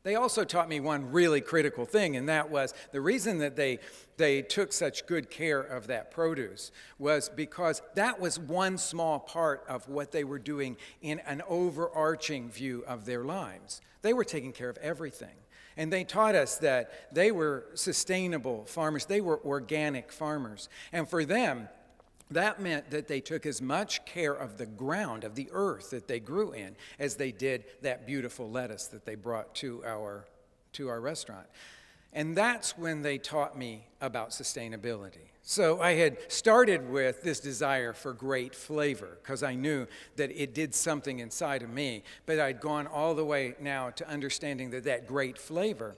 They also taught me one really critical thing, and that was the reason that they took such good care of that produce was because that was one small part of what they were doing in an overarching view of their lives. They were taking care of everything. And they taught us that they were sustainable farmers. They were organic farmers. And for them, that meant that they took as much care of the ground, of the earth that they grew in, as they did that beautiful lettuce that they brought to our restaurant. And that's when they taught me about sustainability. So I had started with this desire for great flavor because I knew that it did something inside of me, but I'd gone all the way now to understanding that that great flavor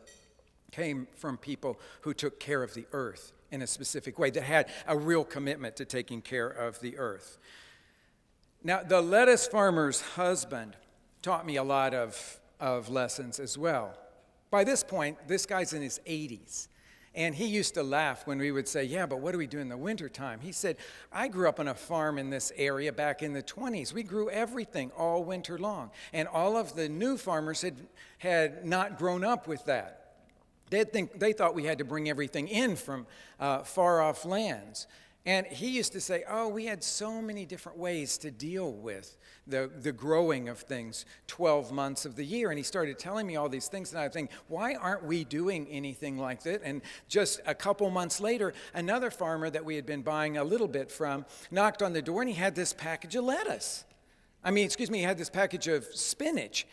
came from people who took care of the earth in a specific way, that had a real commitment to taking care of the earth. Now, the lettuce farmer's husband taught me a lot of lessons as well. By this point, this guy's in his 80s. And he used to laugh when we would say, yeah, but what do we do in the wintertime? He said, I grew up on a farm in this area back in the 20s. We grew everything all winter long. And all of the new farmers had not grown up with that. They thought we had to bring everything in from far-off lands. And he used to say, oh, we had so many different ways to deal with the growing of things 12 months of the year. And he started telling me all these things, and I think, why aren't we doing anything like that? And just a couple months later, another farmer that we had been buying a little bit from knocked on the door, and he had this package of lettuce. He had this package of spinach,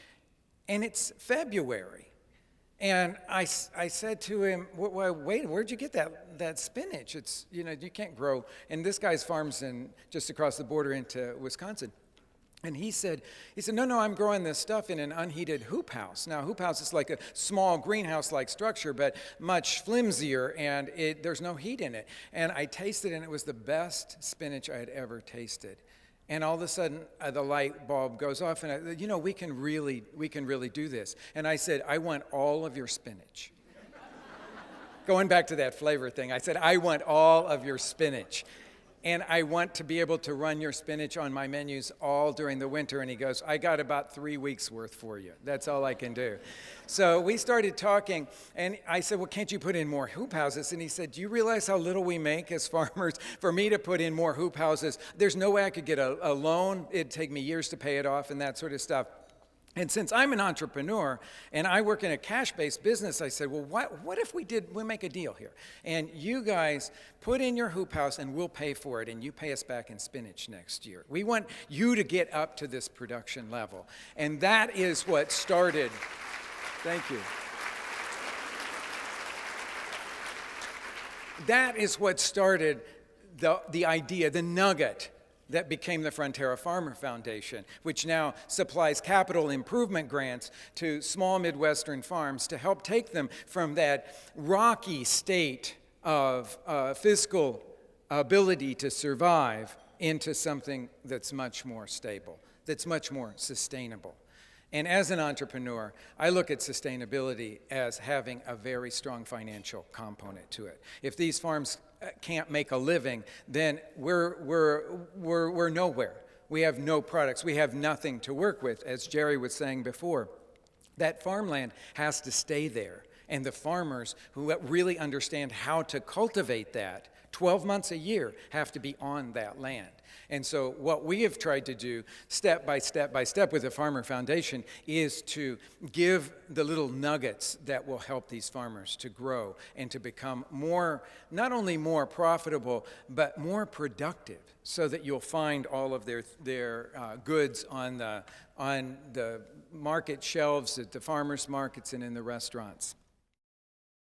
and it's February. And I said to him, wait, where'd you get that spinach? It's, you can't grow. And this guy's farm's just across the border into Wisconsin. And he said, no, I'm growing this stuff in an unheated hoop house. Now, hoop house is like a small greenhouse-like structure, but much flimsier, and there's no heat in it. And I tasted it, and it was the best spinach I had ever tasted. And all of a sudden, the light bulb goes off, and we can really do this. And I said, I want all of your spinach. Going back to that flavor thing, I said, I want all of your spinach. And I want to be able to run your spinach on my menus all during the winter. And he goes, I got about 3 weeks worth for you. That's all I can do. So we started talking, and I said, well, can't you put in more hoop houses? And he said, do you realize how little we make as farmers? For me to put in more hoop houses, there's no way I could get a loan. It'd take me years to pay it off and that sort of stuff. And since I'm an entrepreneur and I work in a cash-based business, I said, well, what if we make a deal here? And you guys put in your hoop house and we'll pay for it, and you pay us back in spinach next year. We want you to get up to this production level. And that is what started, thank you. That is what started the idea, the nugget, that became the Frontera Farmer Foundation, which now supplies capital improvement grants to small Midwestern farms to help take them from that rocky state of fiscal ability to survive into something that's much more stable, that's much more sustainable. And as an entrepreneur, I look at sustainability as having a very strong financial component to it. If these farms can't make a living, then we're nowhere. We have no products. We have nothing to work with, as Jerry was saying before. That farmland has to stay there. And the farmers who really understand how to cultivate that 12 months a year have to be on that land. And so what we have tried to do step by step with the Farmer Foundation is to give the little nuggets that will help these farmers to grow and to become not only more profitable, but more productive, so that you'll find all of their goods on the market shelves at the farmers markets and in the restaurants.